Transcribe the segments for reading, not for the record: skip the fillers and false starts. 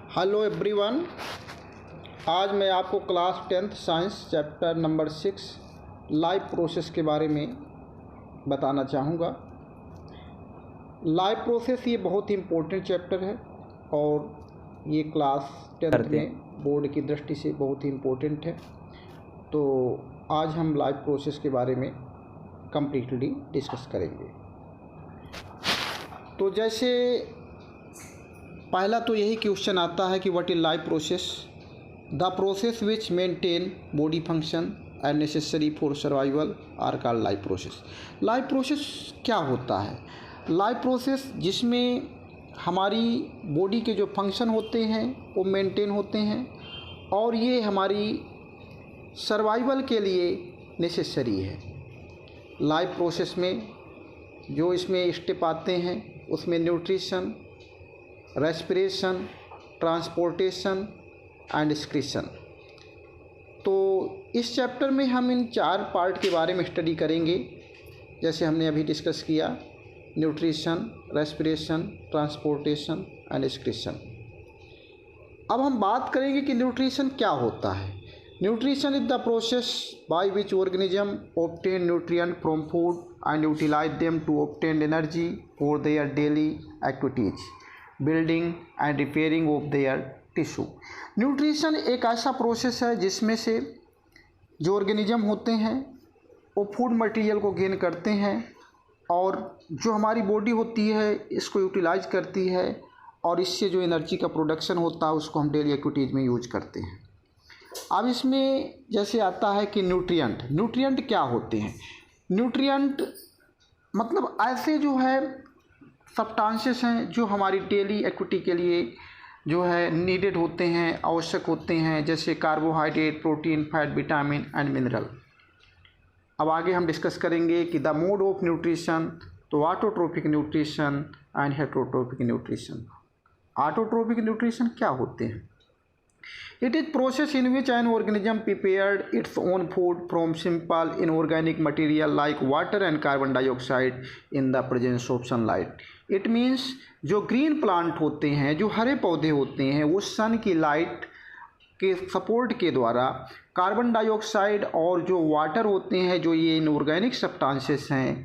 Hello everyone. आज मैं आपको class 10th science chapter number 6 life process के बारे में बताना चाहूँगा। लाइफ प्रोसेस ये बहुत ही इम्पोर्टेंट चैप्टर है और ये क्लास 10th में बोर्ड की दृष्टि से बहुत ही इम्पोर्टेंट है। तो आज हम लाइफ प्रोसेस के बारे में कम्प्लीटली डिस्कस करेंगे। तो जैसे पहला तो यही क्वेश्चन आता है कि what is life process. The process which maintain body function and necessary for survival are called life process. Life process क्या होता है? लाइफ प्रोसेस जिसमें हमारी बॉडी के जो फंक्शन होते हैं वो मेंटेन होते हैं और ये हमारी सर्वाइवल के लिए नेसेसरी है। लाइफ प्रोसेस में जो इसमें स्टेप आते हैं उसमें nutrition, respiration, transportation and excretion. तो इस चैप्टर में हम इन 4 पार्ट के बारे में स्टडी करेंगे, जैसे हमने अभी डिस्कस किया, nutrition, respiration, transportation and excretion. अब हम बात करेंगे कि न्यूट्रिशन क्या होता है। Nutrition is the process by which organism obtain nutrient from food and utilize them to obtain energy for their daily activities, building and repairing of their tissue. Nutrition एक ऐसा प्रोसेस है जिसमें से जो ऑर्गेनिज्म होते हैं वो फूड मटेरियल को गेन करते हैं और जो हमारी बॉडी होती है इसको यूटिलाइज करती है और इससे जो एनर्जी का प्रोडक्शन होता है उसको हम डेली एक्टिविटीज़ में यूज करते हैं। अब इसमें जैसे आता है कि न्यूट्रिएंट क्या होते हैं। न्यूट्रिएंट मतलब ऐसे जो है सब्सटेंसेस हैं जो हमारी डेली एक्टिविटी के लिए जो है नीडेड होते हैं, आवश्यक होते हैं, जैसे carbohydrate, protein, fat, vitamin and mineral. अब आगे हम डिस्कस करेंगे कि द मोड ऑफ न्यूट्रिशन, तो autotrophic nutrition and heterotrophic nutrition. Autotrophic nutrition क्या होते हैं? It is process in which an organism prepared its own food from simple inorganic material like water and carbon dioxide in the presence of sunlight. It means जो green plant होते हैं, जो हरे पौधे होते हैं, वो सन की लाइट के सपोर्ट के द्वारा कार्बन डाइऑक्साइड और जो वाटर होते हैं, जो ये इनऑर्गेनिक सब्सटेंसेस हैं,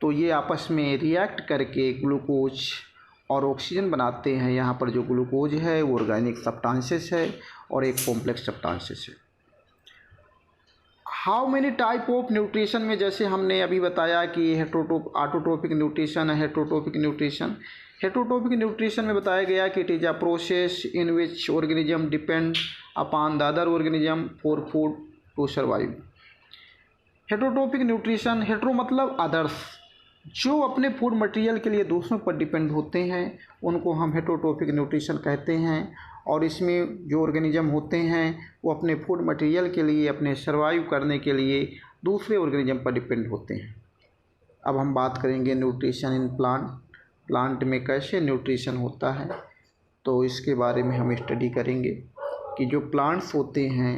तो ये आपस में रिएक्ट करके ग्लूकोज और ऑक्सीजन बनाते हैं। यहाँ पर जो ग्लूकोज है वो ऑर्गेनिक सब्सटेंसेस है और एक कॉम्प्लेक्स सब्सटेंसेस है। How many type of nutrition में जैसे हमने अभी बताया कि ऑटोट्रोफिक न्यूट्रिशन है, हेटेरोट्रोफिक न्यूट्रिशन। हेटेरोट्रोफिक न्यूट्रिशन में बताया गया कि it is a process in which organism depend upon the other organism for food to survive. Heterotrophic nutrition, hetero मतलब अदर्स, जो अपने फूड मटेरियल के लिए दूसरों पर डिपेंड होते हैं उनको हम हेटेरोट्रोफिक न्यूट्रिशन कहते हैं। और इसमें जो ऑर्गेनिज्म होते हैं वो अपने फूड मटेरियल के लिए, अपने सर्वाइव करने के लिए दूसरे ऑर्गेनिज्म पर डिपेंड होते हैं। अब हम बात करेंगे न्यूट्रिशन इन प्लांट में कैसे न्यूट्रिशन होता है, तो इसके बारे में हम स्टडी करेंगे कि जो प्लांट्स होते हैं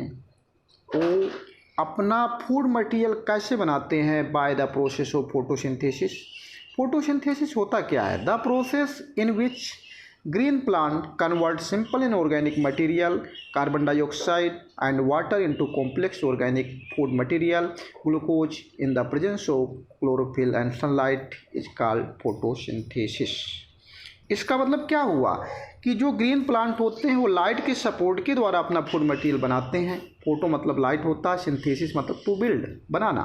वो अपना फूड मटेरियल कैसे बनाते हैं by the process of photosynthesis. Photosynthesis होता क्या है? The process in which green plant convert simple inorganic material, carbon dioxide and water into complex organic food material, glucose in the presence of chlorophyll and sunlight is called photosynthesis. इसका मतलब क्या हुआ कि जो green plant होते हैं वो light के सपोर्ट के द्वारा अपना फूड मटेरियल बनाते हैं। फोटो मतलब लाइट होता है, सिंथेसिस मतलब टू बिल्ड, बनाना।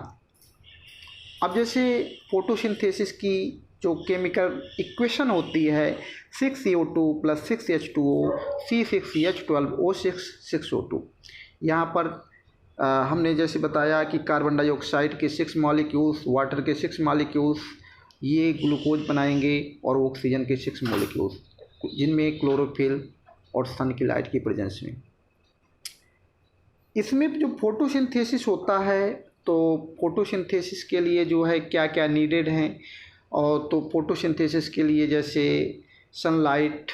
अब जैसे फोटोसिंथेसिस की जो केमिकल इक्वेशन होती है 6CO2 + 6H2O C6H12O6 6O2। यहाँ पर हमने जैसे बताया कि कार्बन डाइऑक्साइड के 6 मॉलिक्यूल्स, वाटर के 6 मॉलिक्यूल्स ये ग्लूकोज बनाएंगे और ऑक्सीजन के 6 मॉलिक्यूल्स, जिनमें क्लोरोफिल और सन की लाइट की प्रेजेंस में। इसमें जो फोटोसिंथेसिस होता है, तो फोटोसिंथेसिस के लिए जो है क्या क्या नीडेड हैं, और तो फोटोसिंथेसिस के लिए जैसे sunlight,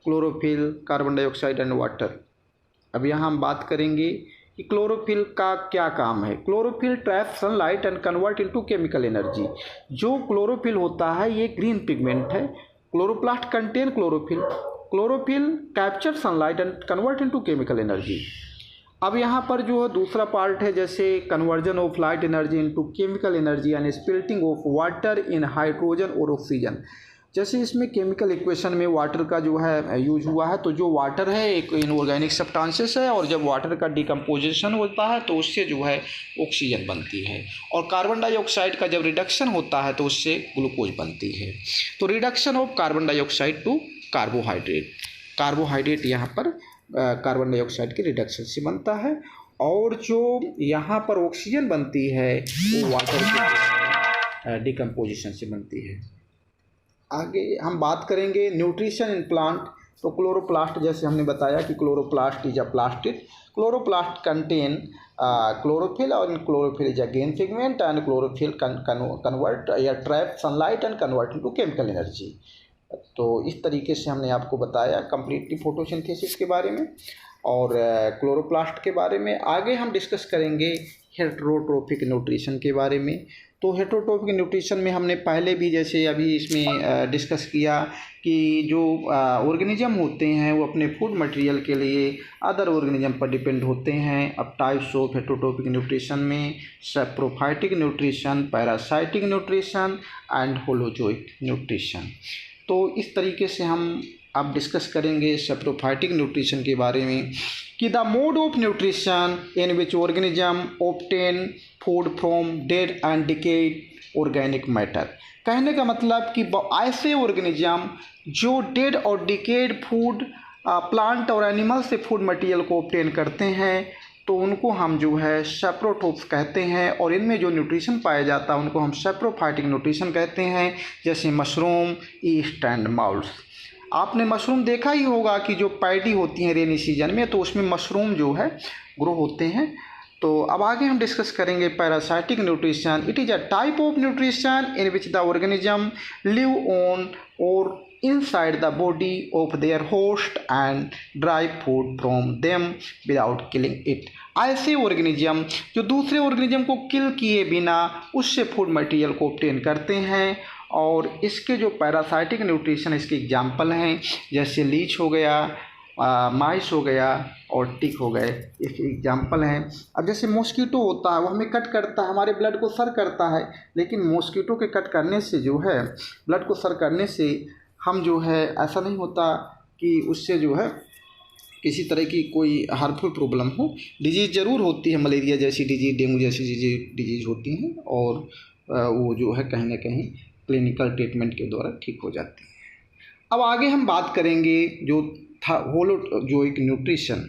chlorophyll, carbon dioxide and water. अब यहाँ हम बात करेंगे कि क्लोरोफिल का क्या काम है। Chlorophyll trap sunlight and convert into chemical energy. जो क्लोरोफिल होता है ये ग्रीन पिगमेंट है। Chloroplast contain chlorophyll chlorophyll capture sunlight and convert into chemical energy. अब यहाँ पर जो है दूसरा पार्ट है, जैसे conversion of light energy into chemical energy and splitting of water in hydrogen और ऑक्सीजन। जैसे इसमें केमिकल इक्वेशन में वाटर का जो है यूज हुआ है, तो जो वाटर है एक इनऑर्गेनिक सब्सटेंसेस है, और जब वाटर का डिकम्पोजिशन होता है तो उससे जो है ऑक्सीजन बनती है, और कार्बन डाइऑक्साइड का जब रिडक्शन होता है तो उससे ग्लूकोज बनती है। तो reduction of carbon dioxide to carbohydrate, carbohydrate यहाँ पर कार्बन डाइऑक्साइड के रिडक्शन से बनता है, और जो यहाँ पर ऑक्सीजन बनती है वो वाटर के डिकम्पोजिशन से बनती है। आगे हम बात करेंगे न्यूट्रिशन इन प्लांट। तो क्लोरोप्लास्ट, जैसे हमने बताया कि chloroplast is a plastid, chloroplast contain chlorophyll, और इन chlorophyll is again pigment, and chlorophyll convert या trap sunlight and convert into chemical energy. तो इस तरीके से हमने आपको बताया कंप्लीटली फोटोसिंथेसिस के बारे में और क्लोरोप्लास्ट के बारे में। आगे हम डिस्कस करेंगे हेटरोट्रोफिक न्यूट्रिशन के बारे में। तो हेटरोट्रोफिक न्यूट्रिशन में हमने पहले भी जैसे अभी इसमें डिस्कस किया कि जो ऑर्गेनिज्म होते हैं वो अपने फूड मटेरियल के लिए अदर ऑर्गेनिज्म पर डिपेंड होते हैं। अब टाइप्स ऑफ हेटरोट्रोफिक न्यूट्रिशन में saprophytic nutrition, parasitic nutrition and holozoic nutrition. तो इस तरीके से हम अब डिस्कस करेंगे सैप्रोफाइटिक न्यूट्रिशन के बारे में कि the mode of nutrition in which organism obtain food from dead and decade organic matter. कहने का मतलब कि ऐसे ऑर्गेनिज्म जो डेड और डिकेड फूड प्लांट और एनिमल से फूड मटेरियल को ऑब्टेन करते हैं, तो उनको हम जो है सैप्रोट्रोप्स कहते हैं, और इनमें जो न्यूट्रिशन पाया जाता है उनको हम सैप्रोफाइटिक न्यूट्रिशन कहते हैं, जैसे मशरूम, ईस्ट एंड माउल्स। आपने मशरूम देखा ही होगा कि जो पैडी होती हैं रेनी सीजन में, तो उसमें मशरूम जो है ग्रो होते हैं। तो अब आगे हम डिस्कस करेंगे parasitic nutrition. It is a type of nutrition in which the organism live on और inside the body of their host and derive food from them without killing it। ऐसे ऑर्गेनिज्म जो दूसरे ऑर्गेनिज्म को किल किए बिना उससे food material को obtain करते हैं, और इसके जो पैरासाइटिक न्यूट्रिशन इसके एग्जाम्पल हैं, जैसे लीच हो गया, माइस हो गया और टिक हो गए, इसके एग्जाम्पल हैं। अब जैसे मॉस्किटो होता है वो हमें कट करता है, हमारे ब्लड को सर करता है, लेकिन मॉस्किटो के कट करने से जो है ब्लड को सर करने से हम जो है ऐसा नहीं होता कि उससे जो है किसी तरह की कोई हार्मफुल प्रॉब्लम हो। डिजीज़ ज़रूर होती है, मलेरिया जैसी डिजीज़, डेंगू जैसी डिजीज़ होती हैं, और वो जो है कहीं ना कहीं क्लिनिकल ट्रीटमेंट के द्वारा ठीक हो जाती है। अब आगे हम बात करेंगे जो था holozoic nutrition.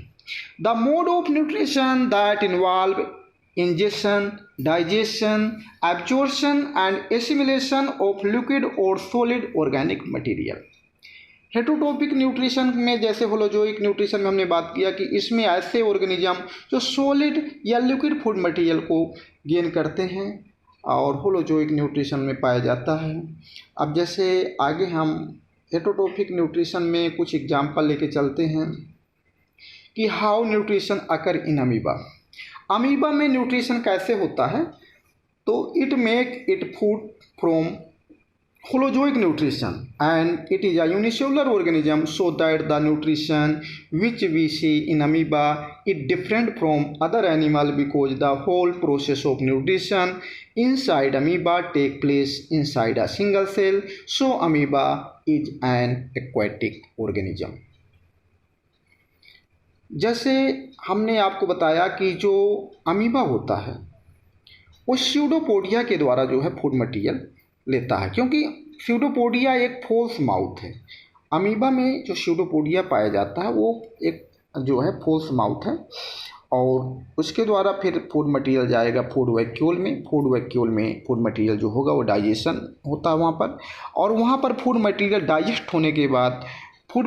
The mode of nutrition that involve ingestion, digestion, absorption and assimilation of liquid or solid organic material। Heterotrophic nutrition में जैसे होलोजोइक न्यूट्रिशन में हमने बात किया कि इसमें ऐसे ऑर्गेनिज्म जो सॉलिड या लिक्विड फूड मटेरियल को गेन करते हैं और होलोजोइक न्यूट्रिशन में पाया जाता है। अब जैसे आगे हम हेटरोट्रोफिक न्यूट्रिशन में कुछ एग्जाम्पल लेके चलते हैं कि how nutrition occur in amoeba. Amoeba में न्यूट्रिशन कैसे होता है, तो it make it food from holozoic nutrition and it is a unicellular organism, so that the nutrition which we see in amoeba is different from other animal because the whole process of nutrition inside amoeba take place inside a single cell, so amoeba is an aquatic organism. जैसे हमने आपको बताया कि जो amoeba होता है वो pseudopodia के द्वारा जो है फूड मटेरियल लेता है, क्योंकि स्यूडोपोडिया एक फॉल्स माउथ है। अमीबा में जो स्यूडोपोडिया पाया जाता है वो एक जो है फॉल्स माउथ है, और उसके द्वारा फिर फूड मटेरियल जाएगा फूड वैक्यूल में। फूड वैक्यूल में फूड मटेरियल जो होगा वो डाइजेशन होता है वहाँ पर, और वहाँ पर फूड मटेरियल डाइजेस्ट होने के बाद